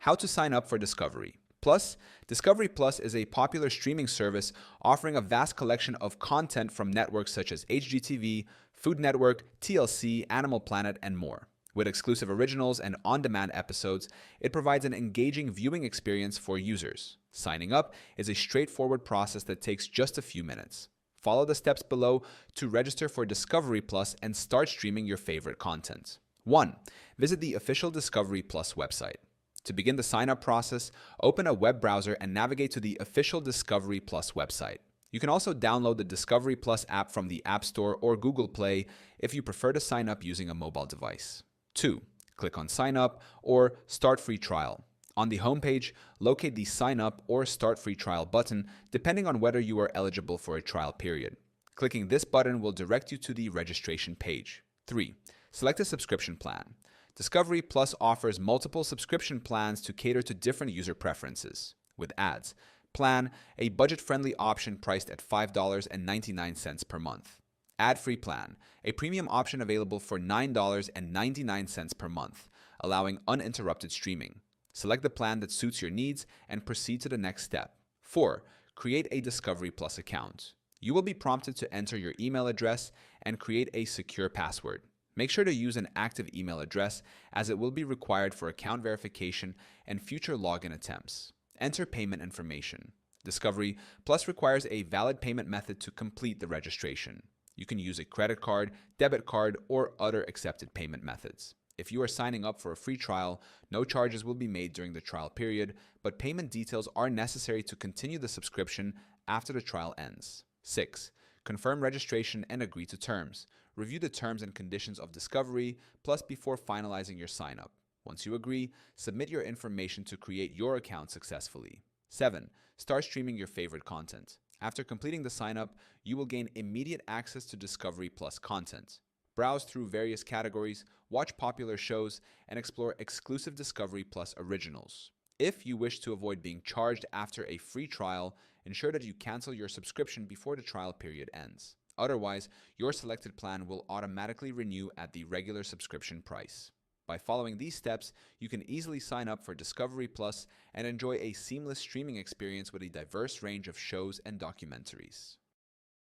How to sign up for Discovery. Plus, Discovery Plus is a popular streaming service offering a vast collection of content from networks such as HGTV, Food Network, TLC, Animal Planet, and more. With exclusive originals and on-demand episodes, it provides an engaging viewing experience for users. Signing up is a straightforward process that takes just a few minutes. Follow the steps below to register for Discovery Plus and start streaming your favorite content. 1. Visit the official Discovery Plus website. To begin the sign-up process, open a web browser and navigate to the official Discovery Plus website. You can also download the Discovery Plus app from the App Store or Google Play if you prefer to sign up using a mobile device. 2. Click on Sign Up or Start Free Trial. On the homepage, locate the Sign Up or Start Free Trial button depending on whether you are eligible for a trial period. Clicking this button will direct you to the registration page. 3. Select a subscription plan. Discovery Plus offers multiple subscription plans to cater to different user preferences. With ads, plan a budget-friendly option priced at $5.99 per month. Ad-free plan, a premium option available for $9.99 per month, allowing uninterrupted streaming. Select the plan that suits your needs and proceed to the next step. 4. Create a Discovery Plus account. You will be prompted to enter your email address and create a secure password. Make sure to use an active email address as it will be required for account verification and future login attempts. Enter payment information. Discovery Plus requires a valid payment method to complete the registration. You can use a credit card, debit card, or other accepted payment methods. If you are signing up for a free trial, no charges will be made during the trial period, but payment details are necessary to continue the subscription after the trial ends. 6. Confirm registration and agree to terms. Review the terms and conditions of Discovery Plus before finalizing your sign-up. Once you agree, submit your information to create your account successfully. 7. Start streaming your favorite content. After completing the sign-up, you will gain immediate access to Discovery Plus content. Browse through various categories, watch popular shows, and explore exclusive Discovery Plus originals. If you wish to avoid being charged after a free trial, ensure that you cancel your subscription before the trial period ends. Otherwise, your selected plan will automatically renew at the regular subscription price. By following these steps, you can easily sign up for Discovery Plus and enjoy a seamless streaming experience with a diverse range of shows and documentaries.